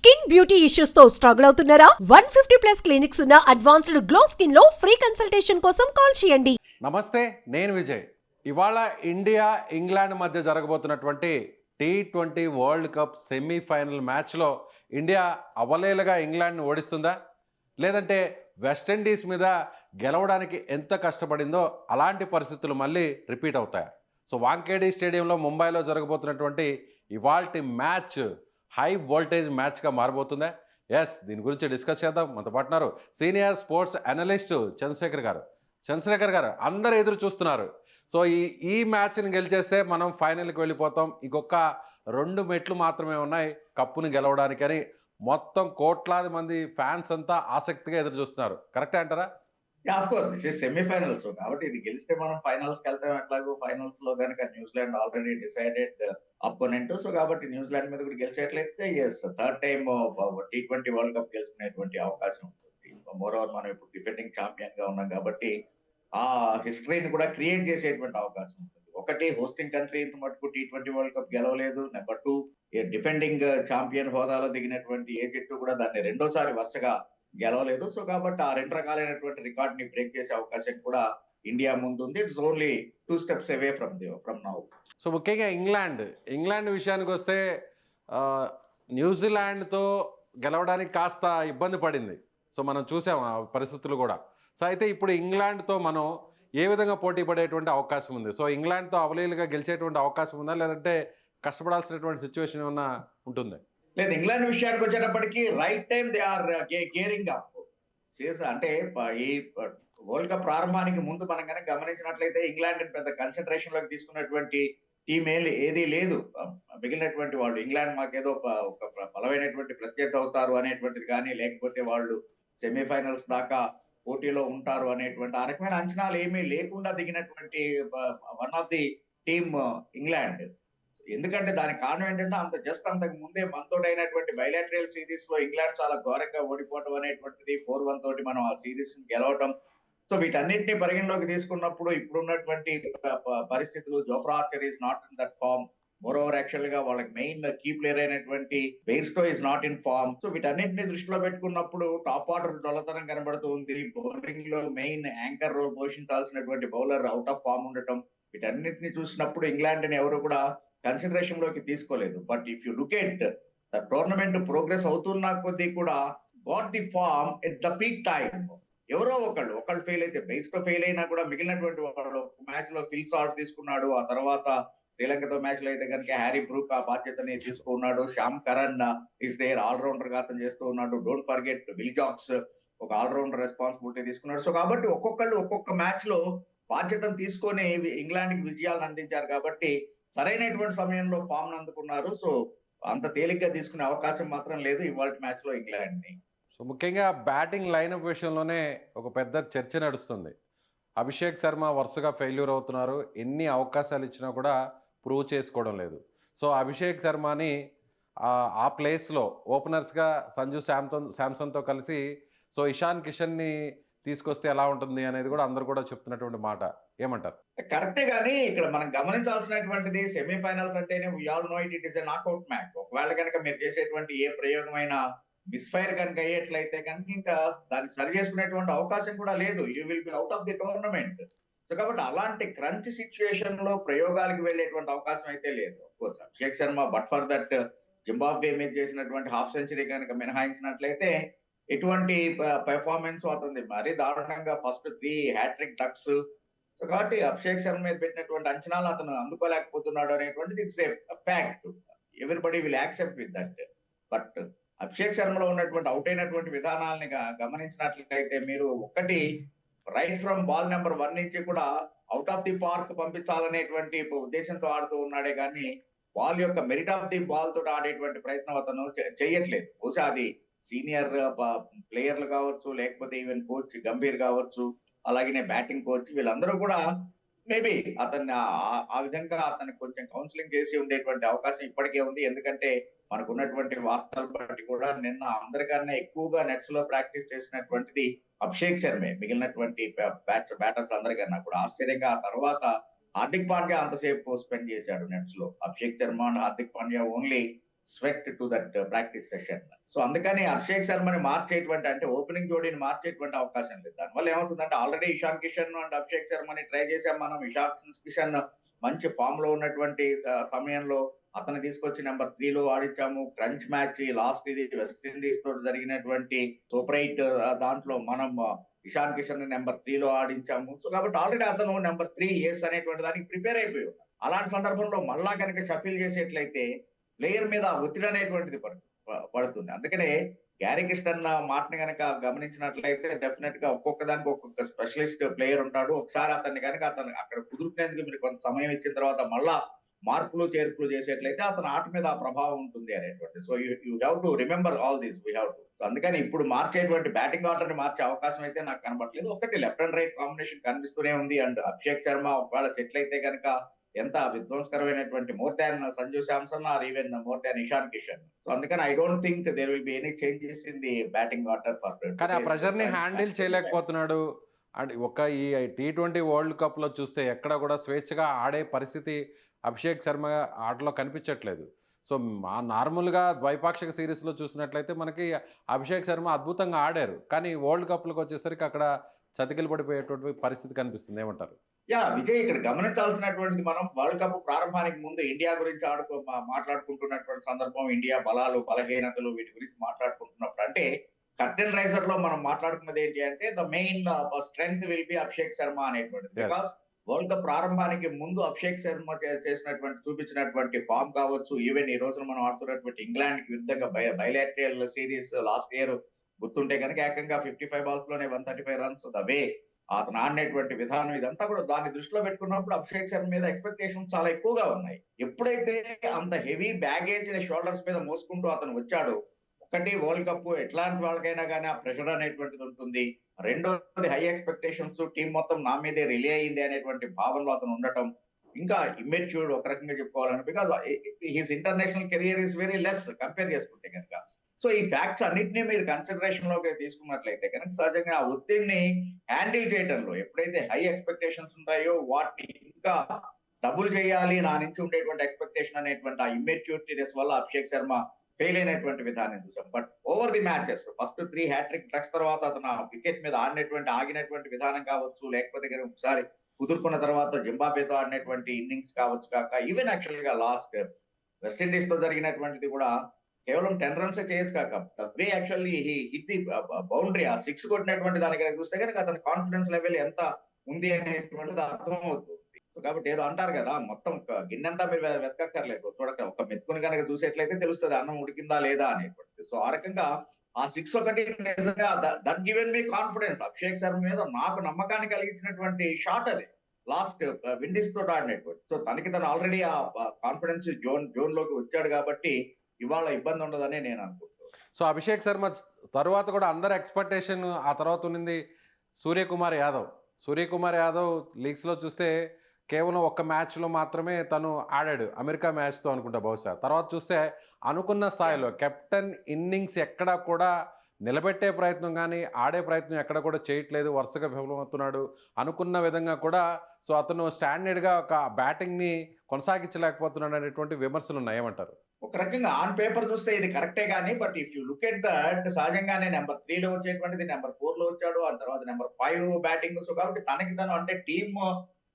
Skin beauty issues తో struggle అవుతున్నారా? 150+ clinics ఉన్న అడ్వాన్స్డ్ గ్లో స్కిన్ లో ఫ్రీ కన్సల్టేషన్ కోసం కాల్ చేయండి. నమస్తే, నేను విజయ్. ఇవాళ ఇండియా ఇంగ్లాండ్ మధ్య జరగబోతున్నటువంటి T20 వరల్డ్ కప్ సెమీఫైనల్ మ్యాచ్లో ఇండియా అవలేలుగా ఇంగ్లాండ్ని ఓడిస్తుందా, లేదంటే వెస్టిండీస్ మీద గెలవడానికి ఎంత కష్టపడిందో అలాంటి పరిస్థితులు మళ్ళీ రిపీట్ అవుతాయి. సో వాంకేడి స్టేడియంలో ముంబైలో జరగబోతున్నటువంటి ఇవాల్టి మ్యాచ్ హై వోల్టేజ్ మ్యాచ్గా మారబోతుందా? ఎస్, దీని గురించి డిస్కస్ చేద్దాం. మనతో పాటున్నారు సీనియర్ స్పోర్ట్స్ అనలిస్ట్ చంద్రశేఖర్ గారు. చంద్రశేఖర్ గారు, అందరూ ఎదురు చూస్తున్నారు. సో ఈ మ్యాచ్ని గెలిచేస్తే మనం ఫైనల్కి వెళ్ళిపోతాం, ఇంకొక 2 మెట్లు మాత్రమే ఉన్నాయి కప్పుని గెలవడానికని మొత్తం కోట్లాది మంది ఫ్యాన్స్ అంతా ఆసక్తిగా ఎదురు చూస్తున్నారు. కరెక్టే అంటారా? Of course this is semifinals కాబట్టి ఇది గెలిస్తే మనం ఫైనల్స్ కి వెళ్తాం. ఎట్లాగో ఫైనల్స్ లో కనుక New Zealand already decided opponent. So కాబట్టి న్యూజిలాండ్ మీద కూడా గెలిచేట్లయితే yes, third time T20 world cup గెలుచుకునేటువంటి అవకాశం ఉంటుంది. మోర్ ఓవర్ మనం ఇప్పుడు డిఫెండింగ్ ఛాంపియన్ గా ఉన్నాం కాబట్టి ఆ హిస్టరీని కూడా క్రియేట్ చేసేటువంటి అవకాశం ఉంటుంది. ఒకటి, హోస్టింగ్ కంట్రీ ఇంత మటుకు T20 వరల్డ్ కప్ గెలవలేదు. నెంబర్ 2, డిఫెండింగ్ ఛాంపియన్ హోదాలో దిగినటువంటి ఏ జట్టు కూడా దాన్ని రెండోసారి వరుసగా గెలవలేదు. సో కాబట్టి ఆ 2 రకాలైనటువంటి రికార్డ్ ని బ్రేక్ చేసే అవకాశం కూడా ఇండియా ముందుంది. It's only 2 steps away from now. So ముఖ్యంగా ఇంగ్లాండ్ విషయానికి వస్తే న్యూజిలాండ్తో గెలవడానికి కాస్త ఇబ్బంది పడింది. సో మనం చూసాం ఆ పరిస్థితులు కూడా. సో అయితే ఇప్పుడు ఇంగ్లాండ్తో మనం ఏ విధంగా పోటీ పడేటువంటి అవకాశం ఉంది? సో ఇంగ్లాండ్తో అవలీలుగా గెలిచేటువంటి అవకాశం ఉందా, లేదంటే కష్టపడాల్సినటువంటి సిచ్యువేషన్ ఏమన్నా ఉంటుంది? లేదు, ఇంగ్లాండ్ విషయానికి వచ్చేటప్పటికి right time they are gearing up. అంటే ఈ వరల్డ్ కప్ ప్రారంభానికి ముందు మనం కనుక గమనించినట్లయితే ఇంగ్లాండ్ పెద్ద కన్సన్ట్రేషన్ లోకి తీసుకున్నటువంటి టీం ఏది లేదు. మిగిలినటువంటి వాళ్ళు ఇంగ్లాండ్ మాకేదో ఒక బలమైనటువంటి ప్రత్యర్థి అవుతారు అనేటువంటిది కానీ, లేకపోతే వాళ్ళు సెమీఫైనల్స్ దాకా పోటీలో ఉంటారు అనేటువంటి ఆ రకమైన అంచనాలు ఏమీ లేకుండా దిగినటువంటి one of the team England. ఎందుకంటే దానికి కారణం ఏంటంటే అంతకు ముందే మనతోటైనటువంటి బైలాటరల్ సిరీస్ లో ఇంగ్లాండ్ చాలా ఘోరంగా ఓడిపోవడం అనేటువంటిది 4-1 తోటి మనం ఆ సిరీస్ గెలవటం. సో వీటన్నింటినీ పరిగణలోకి తీసుకున్నప్పుడు ఇప్పుడున్నటువంటి పరిస్థితులు, Jofra Archer is not in that form. Moreover actual గా వాళ్ళకి మెయిన్ కీ ప్లేయర్ అయినటువంటి Bairstow is not in form. So వీటన్నింటినీ దృష్టిలో పెట్టుకున్నప్పుడు టాప్ ఆర్డర్ డొల్లతనం కనబడుతుంది. బౌలింగ్ లో మెయిన్ యాంకర్ రోల్ పోషించాల్సినటువంటి బౌలర్ అవుట్ ఆఫ్ ఫార్మ్ ఉండటం, వీటన్నిటిని చూసినప్పుడు ఇంగ్లాండ్ ని ఎవరు కూడా కన్సిడరేషన్ లోకి తీసుకోలేదు. But if you look at the tournament progress అవుతున్న కొద్దీ కూడా got the form at the peak time. ఎవరో ఒకళ్ళు ఫెయిల్ అయితే, బెయిర్స్టో ఫెయిల్ అయినా కూడా మిగిలినటువంటి వాళ్ళు మ్యాచ్ లో ఫిల్ షాట్ తీసుకున్నాడు. ఆ తర్వాత శ్రీలంకతో మ్యాచ్ లో అయితే కనుక హ్యారీ బ్రూక్ ఆ బాధ్యతని తీసుకున్నాడు. Sam Curran is there, allrounder గా అతను చేస్తూ ఉన్నాడు. డోంట్ ఫర్గెట్ విల్ జాక్స్ ఒక ఆల్రౌండర్ రెస్పాన్సిబిలిటీ తీసుకున్నాడు. సో కాబట్టి ఒక్కొక్క మ్యాచ్ లో బాధ్యతను తీసుకొని ఇంగ్లాండ్ కి విజయాలను అందించారు. కాబట్టి సరైనటువంటి సమయంలో ఫామ్ అందుకున్నారు. సో అంత తేలిగ్గా తీసుకునే అవకాశం మాత్రం లేదు ఇవాళ మ్యాచ్ లో ఇంగ్లాండ్ ని. సో ముఖ్యంగా బ్యాటింగ్ లైనప్ విషయంలోనే ఒక పెద్ద చర్చ నడుస్తుంది. అభిషేక్ శర్మ వరుసగా ఫెయిల్యూర్ అవుతున్నారు. ఎన్ని అవకాశాలు ఇచ్చినా కూడా ప్రూవ్ చేసుకోవడం లేదు. సో అభిషేక్ శర్మని ఆ ప్లేస్లో ఓపెనర్స్గా సంజు శాంసన్తో కలిసి సో ఇషాన్ కిషన్ని తీసుకొస్తే ఎలా ఉంటుంది అనేది కూడా అందరు కూడా చెప్తున్నటువంటి మాట. ఏమంటారు? కరెక్టే, కానీ ఇక్కడ మనం గమనించాల్సినటువంటిది సెమీఫైనల్స్ అంటేనే we all know it is a knockout match. ఒకవేళ కనుక మీరు చేసేటువంటి ఏ ప్రయోగమైన మిస్ఫైర్ కనుక అయ్యేట్లయితే కనుక ఇంకా దాన్ని సరి చేసుకునేటువంటి అవకాశం కూడా లేదు. You will be out of the tournament. So కాబట్టి అలాంటి క్రంచ్ సిచ్యుయేషన్ లో ప్రయోగాలకు వెళ్ళేటువంటి అవకాశం అయితే లేదు. Course Abhishek Sharma but for that Zimbabwe మీద చేసినటువంటి హాఫ్ సెంచరీ కనుక మినహాయించినట్లయితే ఎటువంటి పెర్ఫార్మెన్స్ అతనిది మరీ దారుణంగా, ఫస్ట్ 3 హ్యాట్రిక్ డక్స్. సో కాబట్టి అభిషేక్ శర్మ మీద పెట్టినటువంటి అంచనాలు అతను అందుకోలేకపోతున్నాడు అనేటువంటిది it's a fact. Everybody will accept with that. But Abhishek శర్మలో ఉన్నటువంటి అవుట్ అయినటువంటి విధానాలని గమనించినట్లయితే మీరు ఒకటి, రైట్ ఫ్రమ్ బాల్ నెంబర్ 1 నుంచి కూడా అవుట్ ఆఫ్ ది పార్క్ పంపించాలనేటువంటి ఉద్దేశంతో ఆడుతూ ఉన్నాడే కానీ బాల్ యొక్క మెరిట్ ఆఫ్ ది బాల్ తోటి ఆడేటువంటి ప్రయత్నం అతను చేయట్లేదు. బహుశా అది సీనియర్ ప్లేయర్లు కావచ్చు, లేకపోతే ఈవెన్ కోచ్ గంభీర్ కావచ్చు, అలాగే బ్యాటింగ్ కోచ్, వీళ్ళందరూ కూడా మేబీ అతన్ని ఆ విధంగా అతనికి కొంచెం కౌన్సిలింగ్ చేసి ఉండేటువంటి అవకాశం ఇప్పటికే ఉంది. ఎందుకంటే మనకు ఉన్నటువంటి వార్తలు బట్టి కూడా నిన్న అందరికన్నా ఎక్కువగా నెట్స్ లో ప్రాక్టీస్ చేసినటువంటిది అభిషేక్ శర్మే, మిగిలినటువంటి బ్యాటర్స్ అందరికన్నా కూడా. ఆశ్చర్యంగా ఆ తర్వాత హార్దిక్ పాండ్యా అంతసేపు స్పెండ్ చేశాడు నెట్స్ లో. Abhishek Sharma and Hardik Pandya only sweat to that practice session. So అందుకని అభిషేక్ శర్మని మార్చేటువంటి అంటే ఓపెనింగ్ జోడీని మార్చేటువంటి అవకాశం లేదు. దానివల్ల ఏమవుతుందంటే ఆల్రెడీ ఇషాన్ కిషన్ అండ్ అభిషేక్ శర్మని ట్రై చేసాం మనం. ఇషాన్ కిషన్ మంచి ఫామ్ లో ఉన్నటువంటి సమయంలో అతను తీసుకొచ్చి నెంబర్ 3 లో ఆడించాము. క్రంచ్ మ్యాచ్ లాస్ట్ ఇది వెస్ట్ ఇండీస్ తోటి జరిగినటువంటి సూపర్ 8 దాంట్లో మనం ఇషాన్ కిషన్ ని నెంబర్ 3 లో ఆడించాము. సో కాబట్టి ఆల్రెడీ అతను నెంబర్ 3 ఏస్ అనేటువంటి దానికి ప్రిపేర్ అయిపోయి ఉన్నాడు. అలాంటి సందర్భంలో మళ్ళా కనుక షఫిల్ చేసేట్లయితే ప్లేయర్ మీద ఒత్తిడి అనేటువంటిది పడుతుంది. అందుకనే గ్యారీ కిస్టన్ మాటని కనుక గమనించినట్లయితే డెఫినెట్ గా ఒక్కొక్క దానికి ఒక్కొక్క స్పెషలిస్ట్ ప్లేయర్ ఉంటాడు. ఒకసారి అతన్ని కనుక అతను అక్కడ కుదురుకునేందుకు మీరు కొంత సమయం ఇచ్చిన తర్వాత మళ్ళా మార్పులు చేర్పులు చేసేట్లయితే అతని ఆట మీద ఆ ప్రభావం ఉంటుంది అనేటువంటి. So you have to remember all these we have to. అందుకని ఇప్పుడు మార్చేటువంటి బ్యాటింగ్ ఆర్డర్ ని మార్చే అవకాశం అయితే నాకు కనబడలేదు. ఒకటి లెఫ్ట్ అండ్ రైట్ కాంబినేషన్ కనిపిస్తూనే ఉంది. అండ్ అభిషేక్ శర్మ ఒకవేళ సెటిల్ అయితే కనుక ఎంత విధ్వంసకరమైనటువంటి more than Sanju Samson or even more than Ishan Kishan. So అందుకని I don't think there will be any changes in the batting order for. కానీ ఆ ప్రెషర్ ని హ్యాండిల్ చేయలేకపోతున్నాడు. అంటే ఈ T20 వరల్డ్ కప్ లో చూస్తే ఎక్కడ కూడా స్వేచ్ఛగా ఆడే పరిస్థితి అభిషేక్ శర్మ ఆటలో కనిపించట్లేదు. సో నార్మల్గా ద్వైపాక్షిక సిరీస్లో చూసినట్లయితే మనకి అభిషేక్ శర్మ అద్భుతంగా ఆడారు. కానీ వరల్డ్ కప్లకు వచ్చేసరికి అక్కడ చతికిలు పడిపోయేటువంటి పరిస్థితి కనిపిస్తుంది. ఏమంటారు? విజయ్, ఇక్కడ గమనించాల్సినటువంటిది మనం వరల్డ్ కప్ ప్రారంభానికి ముందు ఇండియా గురించి మాట్లాడుకుంటున్నటువంటి సందర్భం, ఇండియా బలాలు బలహీనతలు వీటి గురించి మాట్లాడుకుంటున్నప్పుడు అంటే కర్టెన్ రైజర్ లో మనం మాట్లాడుకున్నది ఏంటి అంటే the main strength will be Abhishek Sharma అనేటువంటిది. బికాస్ వరల్డ్ కప్ ప్రారంభానికి ముందు అభిషేక్ శర్మ చూపించినటువంటి ఫామ్ కావచ్చు, ఈవెన్ ఈ రోజున మనం ఆడుతున్నటువంటి ఇంగ్లాండ్ కి విరుద్ధంగా బైలాటరల్ సిరీస్ లాస్ట్ ఇయర్ గుర్తుంటే కనుక ఏకంగా 55 balls లోనే 135 runs ద వే అతను ఆడినటువంటి విధానం ఇదంతా కూడా దాన్ని దృష్టిలో పెట్టుకున్నప్పుడు అభిషేక్ శర్మ మీద ఎక్స్పెక్టేషన్స్ చాలా ఎక్కువగా ఉన్నాయి. ఎప్పుడైతే అంత హెవీ బ్యాగేజ్ షోల్డర్స్ మీద మోసుకుంటూ అతను వచ్చాడో, ఒకటి వరల్డ్ కప్ ఎట్లాంటి వాళ్ళకైనా కానీ ఆ ప్రెషర్ అనేటువంటిది ఉంటుంది. రెండోది హై ఎక్స్పెక్టేషన్స్, టీం మొత్తం నా మీదే రిలే అయింది అనేటువంటి భావనలో అతను ఉండటం, ఇంకా ఇమ్మెచ్యూర్డ్ ఒక రకంగా చెప్పుకోవాలని. Because his international career is very less compare చేసుకుంటే కనుక. సో ఈ ఫ్యాక్ట్స్ అన్నింటినీ మీరు కన్సిడరేషన్ లోకి తీసుకున్నట్లయితే కనుక సహజంగా ఆ ఒత్తిడిని హ్యాండిల్ చేయడంలో ఎప్పుడైతే హై ఎక్స్పెక్టేషన్స్ ఉంటాయో వాటిని ఇంకా డబుల్ చేయాలి నా నుంచి ఉండేటువంటి ఎక్స్పెక్టేషన్ అనేటువంటి ఆ ఇమ్మెచ్యూరిటీనెస్ వల్ల అభిషేక్ శర్మ ఫెయిల్ అయినటువంటి విధానం చూసాం. But over the matches first 3 hattrick drugs తర్వాత అతను వికెట్ మీద ఆగినటువంటి విధానం కావచ్చు, లేకపోతే ఒకసారి కుదురుకున్న తర్వాత జింబాబేతో ఆడినటువంటి ఇన్నింగ్స్ కావచ్చు కాక ఈవెన్ యాక్చువల్ గా లాస్ట్ వెస్టిండీస్ తో జరిగినటువంటిది కూడా కేవలం 10 runs చేయొచ్చు కాక వే యాక్చువల్లీ హిట్ ది బౌండరీ ఆ 6 కొట్టినటువంటి దాని కనుక చూస్తే కనుక అతని కాన్ఫిడెన్స్ లెవెల్ ఎంత ఉంది అనేటువంటిది అర్థమవుతుంది. కాబట్టి ఏదో అంటారు కదా, మొత్తం గిన్నెంతా మీరు వెతకక్కర్లేదు, చూడక ఒక మెతుకుని కనుక చూసేట్లయితే తెలుస్తుంది అన్నం ఉడికిందా లేదా అనేటువంటిది. సో ఆ రకంగా ఆ 6 ఒకటి నిజంగా that given me confidence. Abhishek Sharma మీద నాకు నమ్మకాన్ని కలిగించినటువంటి షాట్ అది లాస్ట్ విండీస్ తోటి ఆడినటువంటి. సో తనకి తను ఆల్రెడీ ఆ కాన్ఫిడెన్స్ జోన్ లోకి వచ్చాడు కాబట్టి ఇవాళ ఇబ్బంది ఉండదని నేను అనుకుంటున్నాను. సో అభిషేక్ శర్మ తర్వాత కూడా అందరు ఎక్స్పెక్టేషన్ ఆ తర్వాత ఉన్నింది సూర్యకుమార్ యాదవ్ లీగ్స్లో చూస్తే కేవలం ఒక్క మ్యాచ్లో మాత్రమే తను ఆడాడు, అమెరికా మ్యాచ్తో అనుకుంటా బహుశా. తర్వాత చూస్తే అనుకున్న స్థాయిలో కెప్టెన్ ఇన్నింగ్స్ ఎక్కడా కూడా నిలబెట్టే ప్రయత్నం కానీ ఆడే ప్రయత్నం ఎక్కడ కూడా చేయట్లేదు, వరుసగా విఫలమవుతున్నాడు. అనుకున్న విధంగా కూడా సో అతను స్టాండర్డ్గా ఒక బ్యాటింగ్ని కొనసాగించలేకపోతున్నాడు అనేటువంటి విమర్శలు ఉన్నాయి. ఏమంటారు? ఒక రకంగా ఆన్ పేపర్ చూస్తే ఇది కరెక్టే కానీ but if you look at that సహజంగానే నెంబర్ 3 లో వచ్చేటువంటిది నెంబర్ 4 లో వచ్చాడు, ఆ తర్వాత నెంబర్ 5 బ్యాటింగ్. సో కాబట్టి తనకి తను అంటే టీమ్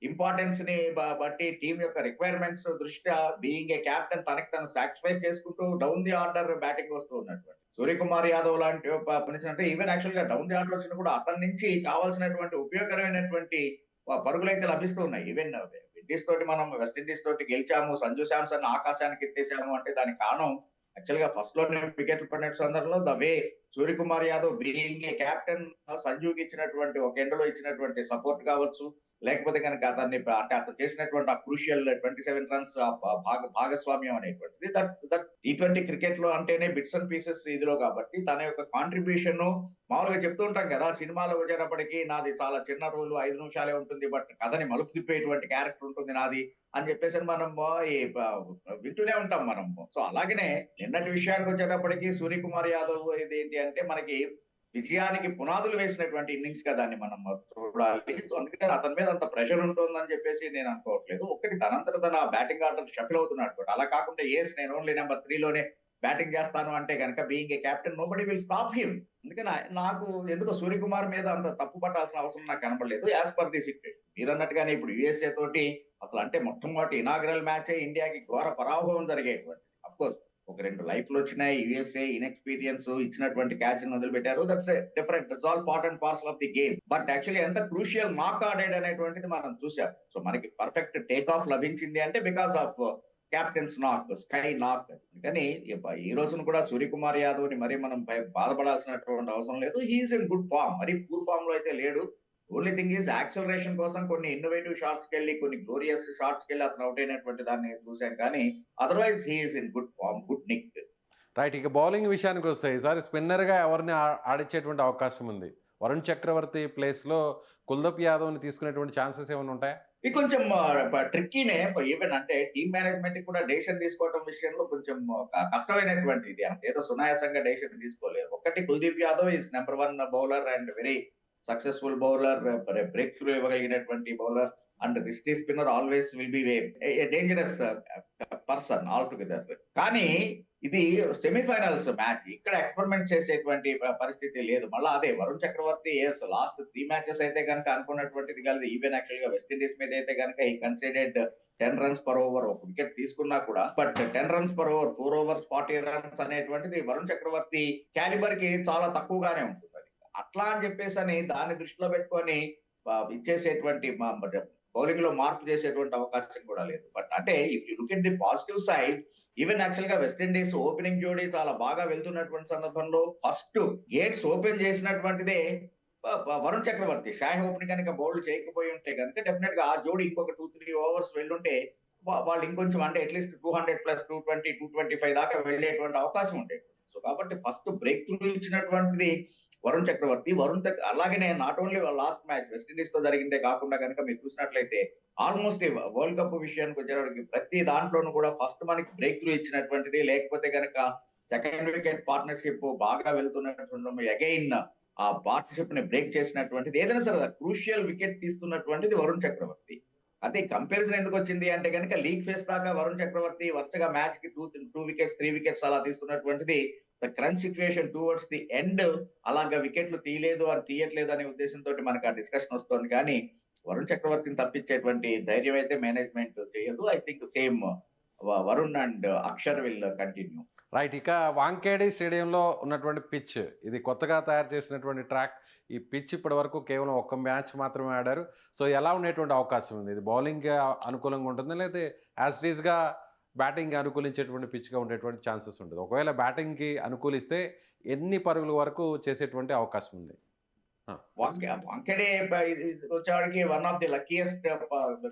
ఇంపార్టెన్స్ ని బట్టి టీం యొక్క రిక్వైర్మెంట్స్ దృష్ట్యా బీయింగ్ ఏ క్యాప్టెన్ తనకి తను సాక్రిఫైస్ చేసుకుంటూ డౌన్ ది ఆర్డర్ బ్యాటింగ్ వస్తూ ఉన్నటువంటి సూర్యకుమార్ యాదవ్ లాంటి పనిచినట్టే ఈవెన్ యాక్చువల్ గా డౌన్ ది ఆర్డర్ వచ్చినా కూడా అతని నుంచి కావాల్సినటువంటి ఉపయోగకరమైనటువంటి పరుగులు అయితే లభిస్తూ ఉన్నాయి. ఈవెన్ విండీస్ తోటి మనం వెస్టిండీస్ తోటి గెలిచాము, సంజు శాంసన్ ఆకాశానికి ఎత్తేసాము అంటే దానికి కారణం యాక్చువల్ గా ఫస్ట్ లోనే వికెట్లు పడిన సందర్భంలో the way Suryakumar Yadav being a captain సంజుకి ఇచ్చినటువంటి ఒక ఎండలో ఇచ్చినటువంటి సపోర్ట్ కావచ్చు, లేకపోతే కనుక అతన్ని అంటే అతను చేసినటువంటి ఆ క్రూషియల్ 27 runs భాగస్వామ్యం అనేటువంటిది దట్ T20 క్రికెట్ లో అంటేనే బిట్స్ అండ్ పీసెస్ ఇదిలో కాబట్టి తన యొక్క కాంట్రిబ్యూషన్ మామూలుగా చెప్తూ ఉంటాం కదా, సినిమాలో వచ్చేటప్పటికి నాది చాలా చిన్న రోల్ 5 నిమిషాలే ఉంటుంది బట్ కథని మలుపు తిప్పేటువంటి క్యారెక్టర్ ఉంటుంది నాది అని చెప్పేసి మనం వింటూనే ఉంటాం మనం. సో అలాగనే నిన్నటి విషయానికి వచ్చేటప్పటికి సూర్యకుమార్ యాదవ్ ఇది ఏంటి అంటే మనకి విజయానికి పునాదులు వేసినటువంటి ఇన్నింగ్స్ గా దాన్ని మనం చూడాలి. సో అందుకని అతని మీద అంత ప్రెషర్ ఉంటుందని చెప్పేసి నేను అనుకోవట్లేదు. ఒకటి తనంతట తన బ్యాటింగ్ ఆర్డర్ షఫిల్ అవుతున్నాడు, అలా కాకుండా నేను ఓన్లీ నెంబర్ 3 లోనే బ్యాటింగ్ చేస్తాను అంటే కనుక being a captain nobody will stop him. అందుకని నాకు ఎందుకో సూర్యకుమార్ మీద అంత తప్పు పట్టాల్సిన అవసరం నాకు కనపడలేదు యాజ్ పర్ ది సిచ్యువేషన్. మీరు అన్నట్టుగానే ఇప్పుడు యుఎస్ఏ తోటి అసలు అంటే మొట్టమొదటి ఇనాగ్రల్ మ్యాచ్ ఇండియాకి ఘోర పరాభవం జరిగేటువంటి. అఫ్ కోర్స్ ఒక 2 లైఫ్లు వచ్చినాయి. యుఎస్ఏ ఇన్ఎక్స్పీరియన్స్ ఇచ్చినటువంటి క్యాచ్ వదిలిపెట్టారు. That's different, that's all part and parcel of the game. But actually ఎంత క్రూషియల్ నాక్ ఆడాడు అనేటువంటిది మనం చూసాం. సో మనకి పర్ఫెక్ట్ టేక్ ఆఫ్ లభించింది అంటే బికాస్ ఆఫ్ కెప్టెన్స్ నాక్, స్కై నాక్. కానీ ఈ రోజున కూడా సూర్యకుమార్ యాదవ్ ని మరి మనం బాధపడాల్సినటువంటి అవసరం లేదు. హీఈస్ ఇన్ గుడ్ ఫామ్, మరి పూర్ ఫామ్ లో అయితే లేడు. ఓన్లీ థింగ్ ఈజ్ యాక్సలరేషన్ కోసం కొన్ని ఇన్నోవేటివ్ షాట్స్ కెళ్ళి కొన్ని గ్లోరియస్ షాట్స్ కెళ్ళి అతను అవుట్ అయినటువంటి దాన్ని చూసాం. కానీ otherwise he is in good form, good nick. Right. ఇక బౌలింగ్ విషయానికి వస్తే ఈసారి స్పిన్నర్గా ఎవరిని ఆడించేటువంటి అవకాశం ఉంది? వరుణ్ చక్రవర్తి ప్లేస్లో కుల్దీప్ యాదవ్ని తీసుకునేటువంటి ఛాన్సెస్ ఏమైనా ఉంటాయా? ఇది కొంచెం ట్రిక్కీనే. ఈవెన్ అంటే టీమ్ మేనేజ్మెంట్ కూడా డెసిషన్ తీసుకోవడం విషయంలో కొంచెం కష్టమైనటువంటి ఇది. అంటే ఏదో సునాయాసంగా డెసిషన్ తీసుకోలేదు. ఒకటి Kuldeep Yadav is number 1 bowler and very successful bowler, break through ఇవ్వగలిగినటువంటి bowler. And wristy spinner always will be a dangerous person all together. కానీ ఇది సెమీఫైనల్స్ మ్యాచ్, ఇక్కడ ఎక్స్పెరిమెంట్ చేసేటువంటి పరిస్థితి లేదు. మళ్ళీ అదే వరుణ్ చక్రవర్తి లాస్ట్ 3 మ్యాచెస్ అయితే కనుక అనుకున్నటువంటిది కాదు. ఈవెన్ యాక్చువల్ గా వెస్టిండీస్ మీద అయితే కనుక ఈ కన్సిడర్డ్ 10 runs per over, ఒక వికెట్ తీసుకున్నా కూడా. But 10 runs per over, 4 overs 40 runs అనేటువంటిది వరుణ్ చక్రవర్తి క్యాలిబర్ కి చాలా తక్కువగానే ఉంటుంది. అట్లా అని చెప్పేసి దాన్ని దృష్టిలో పెట్టుకొని ఇచ్చేసేటువంటి బౌలింగ్ లో మార్పు చేసేటువంటి అవకాశం కూడా లేదు. బట్ అంటే if you look at the positive side, even actual గా వెస్టిండీస్ ఓపెనింగ్ జోడీ చాలా బాగా వెళ్తున్నటువంటి సందర్భంలో ఫస్ట్ గేట్స్ ఓపెన్ చేసినటువంటిదే వరుణ్ చక్రవర్తి. షాయ్ హోప్ ని కనుక బౌల్డ్ చేయకపోయి ఉంటే కనుక డెఫినెట్ గా ఆ జోడీ ఇంకొక 2-3 overs వెళ్ళుంటే వాళ్ళు ఇంకొంచెం అంటే అట్లీస్ట్ 200+, 220, 225 దాకా వెళ్ళేటువంటి అవకాశం ఉండేది. సో కాబట్టి ఫస్ట్ బ్రేక్ త్రూ ఇచ్చినటువంటిది వరుణ్ చక్రవర్తి. అలాగనే not only last match West Indies తో జరిగిందే కాకుండా కనుక మీరు చూసినట్లయితే ఆల్మోస్ట్ వరల్డ్ కప్ విషయానికి వచ్చేటప్పటికి ప్రతి దాంట్లోనూ కూడా ఫస్ట్ మనకి బ్రేక్ త్రూ ఇచ్చినటువంటిది, లేకపోతే కనుక సెకండ్ వికెట్ పార్ట్నర్షిప్ బాగా వెళ్తున్నటువంటి అగైన్ ఆ పార్ట్నర్షిప్ ని బ్రేక్ చేసినటువంటిది, ఏదైనా సరే క్రూషియల్ వికెట్ తీసుకున్నటువంటిది వరుణ్ చక్రవర్తి. అదే కంపారిజన్ ఎందుకు వచ్చింది అంటే కనుక లీగ్ ఫేస్ దాకా వరుణ్ చక్రవర్తి వరుసగా మ్యాచ్ కి 2 wickets 3 wickets అలా తీసుకున్నటువంటిది. The crunch situation towards the end అలాగా వికెట్లు తీయట్లేదు అనే ఉద్దేశంతో మనకు ఆ డిస్కషన్ వస్తుంది. కానీ వరుణ్ చక్రవర్తిని తప్పించేటువంటి ధైర్యం అయితే మేనేజ్మెంట్ చేయదు. I think same Varun and Akshar will continue. Right. ఇక వాంఖేడే స్టేడియంలో ఉన్నటువంటి పిచ్, ఇది కొత్తగా తయారు చేసినటువంటి ట్రాక్. ఈ పిచ్ ఇప్పటి వరకు కేవలం 1 మ్యాచ్ మాత్రమే ఆడారు. సో ఎలా ఉండేటువంటి అవకాశం ఉంది? ఇది బౌలింగ్ అనుకూలంగా ఉంటుందా, లేదా యాజ్ ఇట్ ఈస్గా బ్యాటింగ్ అనుకూలించేటువంటి పిచ్గా ఉండేటువంటి ఛాన్సెస్ ఉంటుంది? ఒకవేళ బ్యాటింగ్కి అనుకూలిస్తే ఎన్ని పరుగుల వరకు చేసేటువంటి అవకాశం ఉంది? వాంఖేడే వచ్చేవాడికి one of the luckiest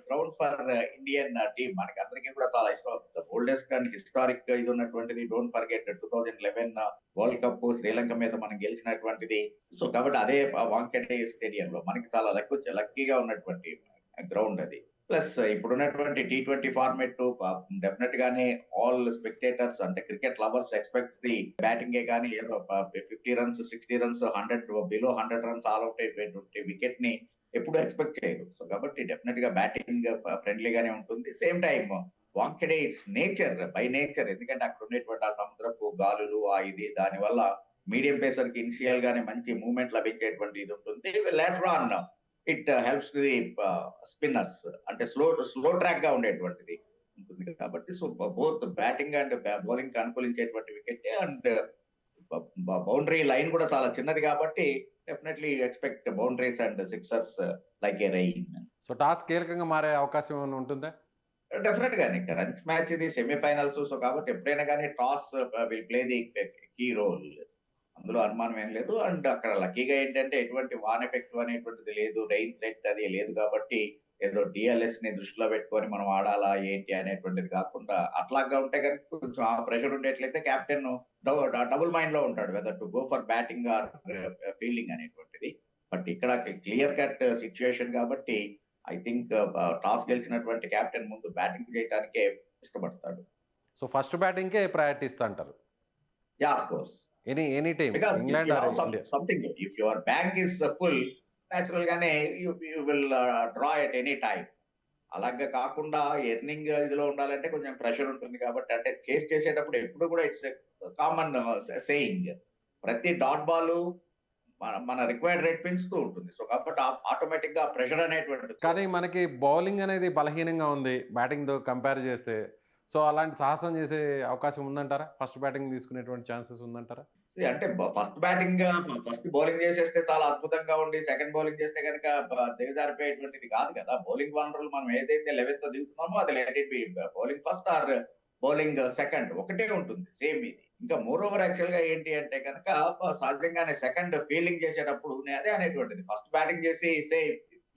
ground for Indian team. మనకి అందరికీ కూడా చాలా ఇష్టం. ఓల్డెస్ట్ అండ్ హిస్టారిక్ ఇది ఉన్నటువంటిది. Don't forget 2011 world cup Sri Lanka మీద మనం గెలిచినటువంటిది. సో కాబట్టి అదే వాంఖేడే స్టేడియం లో మనకి చాలా లక్కీగా ఉన్నటువంటి గ్రౌండ్ అది. ప్లస్ ఇప్పుడున్నటువంటి T20 ఫార్మెట్ డెఫినెట్ గానే ఆల్ స్పెక్టేటర్స్ అంటే క్రికెట్ లవర్స్ ఎక్స్పెక్ట్ ది బ్యాటింగే కానీ ఏదో 50 runs 60 runs 100 below 100 runs all out అయిపోయేటువంటి వికెట్ ని ఎప్పుడు ఎక్స్పెక్ట్ చేయరు. సో కాబట్టి డెఫినెట్ గా బ్యాటింగ్ ఫ్రెండ్లీగానే ఉంటుంది. Same time Wankhede it's nature by nature, ఎందుకంటే అక్కడ ఉండేటువంటి ఆ సముద్రపు గాలులు ఇది దాని వల్ల మీడియం పేసర్ కి ఇనిషియల్ గానే మంచి మూవ్మెంట్ లభించేటువంటి ఇది ఉంటుంది. Later on it helps the spinners అంటే స్లో ట్రాక్ గా ఉండేటువంటిది ఉంటుంది. కాబట్టి so both batting and bowling కి అనుకూలించేటువంటి వికెట్. అండ్ బౌండరీ లైన్ కూడా చాలా చిన్నది కాబట్టి definitely expect boundaries and sixers like a rain. So toss కీలకంగా మారే అవకాశం ఏమైనా ఉంటుందా? డెఫినెట్ గానే రంచ్ మ్యాచ్ ఇది, సెమీఫైనల్స్. సో కాబట్టి ఎప్పుడైనా కానీ toss will play the key role, అందులో అనుమానం ఏం లేదు. అండ్ అక్కడ లక్కీగా ఏంటంటే ఎటువంటి వాన్ ఎఫెక్ట్ అనేటువంటిది లేదు, రెయిన్ థ్రెట్ అది లేదు. కాబట్టి ఏదో డిఎల్ఎస్ ని దృష్టిలో పెట్టుకొని మనం ఆడాలా ఏంటి అనేటువంటిది కాకుండా అట్లాగా ఉంటే కనుక కొంచెం ఆ ప్రెషర్ ఉండేట్లయితే కెప్టెన్ డబుల్ మైండ్ లో ఉంటాడు whether to go for batting or fielding అనేటువంటిది. బట్ ఇక్కడ క్లియర్ కట్ సిచ్యుయేషన్ కాబట్టి ఐ థింక్ టాస్ గెలిచినటువంటి కెప్టెన్ ముందు బ్యాటింగ్ చేయడానికే ఇష్టపడతాడు. సో ఫస్ట్ బ్యాటింగ్కే ప్రయారిటీ ఇస్తా అంటారు? Yeah, of course. Any team, Because England if you are have India? something, if your bank is full, natural గానే you will draw at any time. అలాగే కాకుండా ఎర్నింగ్ ఇదిలో ఉండాలంటే కొంచెం ప్రెషర్ ఉంటుంది. కాబట్టి అంటే చేసేటప్పుడు ఎప్పుడు కూడా ఇట్స్ కామన్ సేయింగ్. ప్రతి డాట్ బాల్ మన రిక్వైర్డ్ రేట్ పెంచుతూ ఉంటుంది. సో కాబట్టి ఆటోమేటిక్ గా ప్రెషర్ అనేటువంటిది. కానీ మనకి బౌలింగ్ అనేది బలహీనంగా ఉంది బ్యాటింగ్‌తో కంపేర్ చేస్తే. సో, అలాంటి సాహసం చేసే అవకాశం ఉందంటారా? ఫస్ట్ బ్యాటింగ్ తీసుకునేటువంటి ఛాన్సెస్ ఉందంటారా? అంటే ఫస్ట్ బౌలింగ్ చేసేస్తే చాలా అద్భుతంగా ఉండి సెకండ్ బౌలింగ్ చేస్తే గనుక దిగజారిపోయేటువంటిది కాదు కదా! బౌలింగ్ వనరులు మనం ఏదైతే 11థ్ దిగుతున్నామో అది let it be bowling first are bowling second ఒకటే ఉంటుంది సేమ్ ఇది. ఇంకా మోర్ ఓవర్ యాక్చువల్ గా ఏంటి అంటే గనక సహజంగానే సెకండ్ ఫీల్డింగ్ చేసేటప్పుడు నేను అదే అనేటువంటిది. ఫస్ట్ బ్యాటింగ్ చేసి say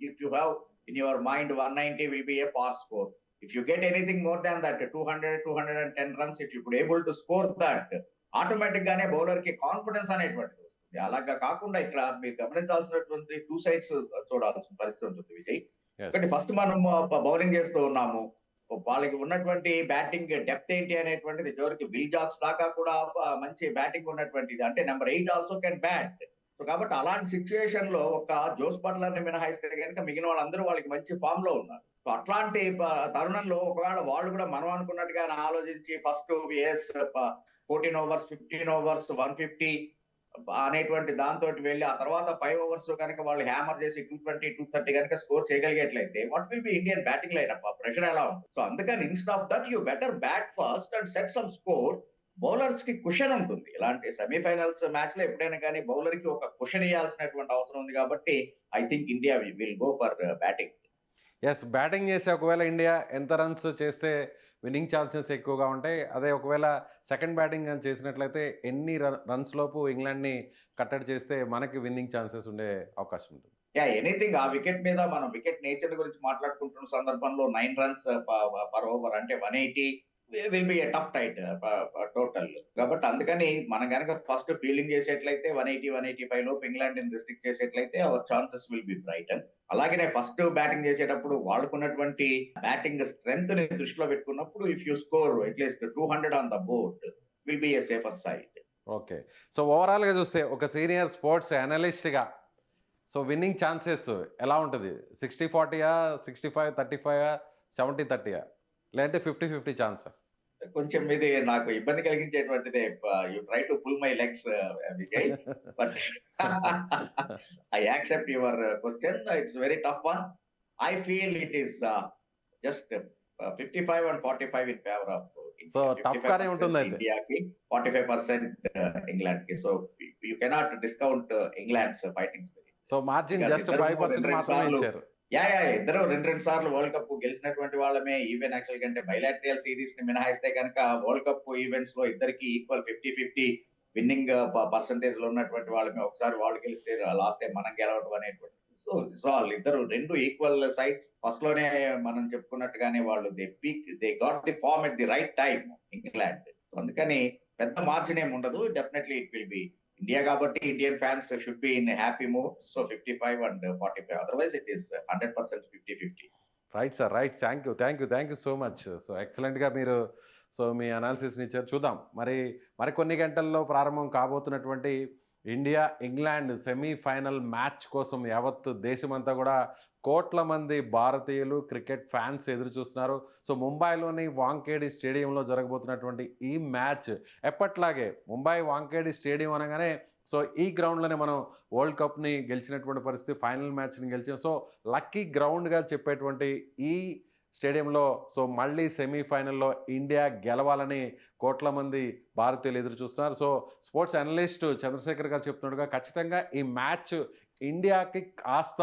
if you have in your mind 190 will be A pass score. If you get anything more than that, 200, 210 runs, if you could able to score that, automatic గానే bowler కి confidence అనేటువంటిది వస్తుంది. అలాగా కాకుండా ఇక్కడ మీరు గమనించాల్సినటువంటి two sides చూడాల్సిన పరిస్థితి ఉంటుంది విజయ్. యెస్. ఒకటి ఫస్ట్ మనం బౌలింగ్ చేస్తూ ఉన్నాము. వాళ్ళకి ఉన్నటువంటి బ్యాటింగ్ డెప్త్ ఏంటి అనేటువంటిది చివరికి విల్ జాక్స్ దాకా కూడా మంచి బ్యాటింగ్ ఉన్నటువంటిది. అంటే number 8 also can bat. So కాబట్టి అలాంటి సిచ్యుయేషన్ లో ఒక జోస్ బట్లర్ ని మినహాయిస్తే కనుక మిగిలిన వాళ్ళందరూ వాళ్ళకి మంచి ఫామ్ లో ఉన్నారు. సో అట్లాంటి తరుణంలో ఒకవేళ వాళ్ళు కూడా మనం అనుకున్నట్టుగా ఆలోచించి ఫస్ట్ 14 ఓవర్స్ 15 ఓవర్స్ 150 అనేటువంటి దాంతో వెళ్ళి ఆ తర్వాత 5 ఓవర్స్ కనుక వాళ్ళు హ్యామర్ చేసి 220 230 కనుక స్కోర్ చేయగలిగేట్లయితే what will be Indian batting lineup? Pressure ఎలా ఉంటుంది? సో అందుకని instead of that you better bat first and set some score. Bowlers కి కుషన్ ఉంటుంది. ఇలాంటి సెమీఫైనల్స్ మ్యాచ్ లో ఎప్పుడైనా కానీ బౌలర్ కి ఒక కుషన్ ఇవ్వాల్సినటువంటి అవసరం ఉంది కాబట్టి I think India will go for batting. Yes. Batting చేస్తే ఒకవేళ ఇండియా ఎంత రన్స్ చేస్తే విన్నింగ్ ఛాన్సెస్ ఎక్కువగా ఉంటాయి? అదే ఒకవేళ సెకండ్ బ్యాటింగ్ గాని చేసినట్లయితే ఎన్ని రన్స్ లోపు ఇంగ్లాండ్‌ని కట్టడి చేస్తే మనకి విన్నింగ్ ఛాన్సెస్ ఉండే అవకాశం ఉంటుంది? ఎనీథింగ్ ఆ వికెట్ మీద మనం వికెట్ నేచర్ గురించి మాట్లాడుకుంటున్న సందర్భంలో 9 రన్స్ పర్ ఓవర్ అంటే 180 will be a tough tight total. కాబట్టి అందుకని మనం గనక ఫస్ట్ ఫీల్డింగ్ చేసేట్లయితే 180, 185 లోపు ఇంగ్లాండ్ ని రిస్ట్రిక్ట్ చేసేట్లయితే our chances will be bright. అలాగే ఫస్ట్ బ్యాటింగ్ చేసేటప్పుడు వాళ్ళకున్నటువంటి బ్యాటింగ్ స్ట్రెంగ్త్ ని దృష్టిలో పెట్టుకున్నప్పుడు if you score at least 200 on the board will be a safer side. Okay. So, ఓవరాల్‌గా చూస్తే ఒక సీనియర్ స్పోర్ట్స్ అనలిస్ట్‌గా సో, విన్నింగ్ ఛాన్సెస్ ఎలా ఉంటది? 60-40 65-35 70-30 లేదంటే 50-50 ఛాన్సా? కొంచెం ఇది నాకు ఇబ్బంది కలిగించేటువంటిదే. You try to pull my legs Vijay. But I accept your question. It's very tough one. I feel it is just 55 and 45 in favour of so, tough గానే ఉంటుందయితే. ఇండియాకి 45% ఇంగ్లాండ్ కి. So you cannot discount England's fighting spirit. So, margin just 5% మాత్రమే ఇచ్చారు. ఇద్దరు రెండు సార్లు world cup గెలిచినటువంటి వాళ్ళమే. ఈవెన్ యాక్చువల్ కంటే బైలాటరల్ సిరీస్ ని మినహాయిస్తే కనుక వరల్డ్ కప్ ఈవెంట్స్ లో ఇద్దరికి ఈక్వల్ 50-50 విన్నింగ్ పర్సంటేజ్ లో ఉన్నటువంటి వాళ్ళమే. ఒకసారి వాళ్ళు గెలిస్తే లాస్ట్ టైం మనం గెలవడం అనేటువంటి. సో ఇద్దరు రెండు ఈక్వల్ సైడ్స్. ఫస్ట్ లోనే మనం చెప్పుకున్నట్టుగానే వాళ్ళు they got the form at the right time England. అందుకని పెద్ద మార్జిన్ ఏమి ఉండదు. Definitely it will be India కాబట్టి Indian fans should be in happy mood. So 55 and 45. Otherwise it is 100% 50-50. Right sir. Right. Thank you so much. So, ఎక్సలెంట్‌గా మీరు మీ అనాలిసిస్‌ని ఇచ్చారు. చూద్దాం మరికొన్ని గంటల్లో ప్రారంభం కాబోతున్నటువంటి ఇండియా ఇంగ్లాండ్ సెమీఫైనల్ మ్యాచ్ కోసం యావత్ దేశమంతా కూడా కోట్ల మంది భారతీయులు క్రికెట్ ఫ్యాన్స్ ఎదురు చూస్తున్నారు. సో, ముంబైలోని వాంఖేడే స్టేడియంలో జరగబోతున్నటువంటి ఈ మ్యాచ్ ఎప్పట్లాగే ముంబై వాంఖేడే స్టేడియం అనగానే సో, ఈ గ్రౌండ్‌లోనే మనం వరల్డ్ కప్‌ని గెలిచినటువంటి పరిస్థితి, ఫైనల్ మ్యాచ్‌ని గెలిచాం. సో, లక్కీ గ్రౌండ్‌గా చెప్పేటువంటి ఈ స్టేడియంలో సో, మళ్ళీ సెమీఫైనల్‌లో ఇండియా గెలవాలని కోట్ల మంది భారతీయులు ఎదురు చూస్తున్నారు. సో, స్పోర్ట్స్ అనలిస్ట్ చంద్రశేఖర్ గారు చెప్తున్నట్టుగా ఖచ్చితంగా ఈ మ్యాచ్ ఇండియాకి కాస్త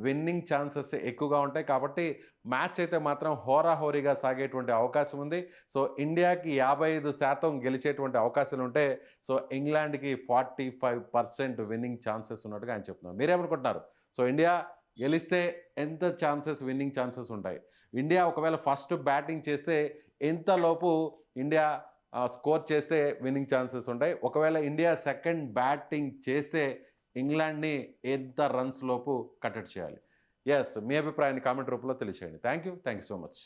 విన్నింగ్ ఛాన్సెస్ ఎక్కువగా ఉంటాయి. కాబట్టి మ్యాచ్ అయితే మాత్రం హోరాహోరీగా సాగేటువంటి అవకాశం ఉంది. సో, ఇండియాకి 55% గెలిచేటువంటి అవకాశాలు ఉంటే సో, ఇంగ్లాండ్‌కి 45% విన్నింగ్ ఛాన్సెస్ ఉన్నట్టుగా ఆయన చెప్తున్నారు. మీరేమనుకుంటున్నారు? సో, ఇండియా గెలిస్తే ఎంత విన్నింగ్ ఛాన్సెస్ ఉంటాయి? ఇండియా ఒకవేళ ఫస్ట్ బ్యాటింగ్ చేస్తే ఎంతలోపు ఇండియా స్కోర్ చేస్తే విన్నింగ్ ఛాన్సెస్ ఉంటాయి? ఒకవేళ ఇండియా సెకండ్ బ్యాటింగ్ చేస్తే ఇంగ్లాండ్‌ని ఎంత రన్స్ లోపు కట్టడి చేయాలి? యెస్. మీ అభిప్రాయాన్ని కామెంట్ రూపంలో తెలియచేయండి. Thank you so much.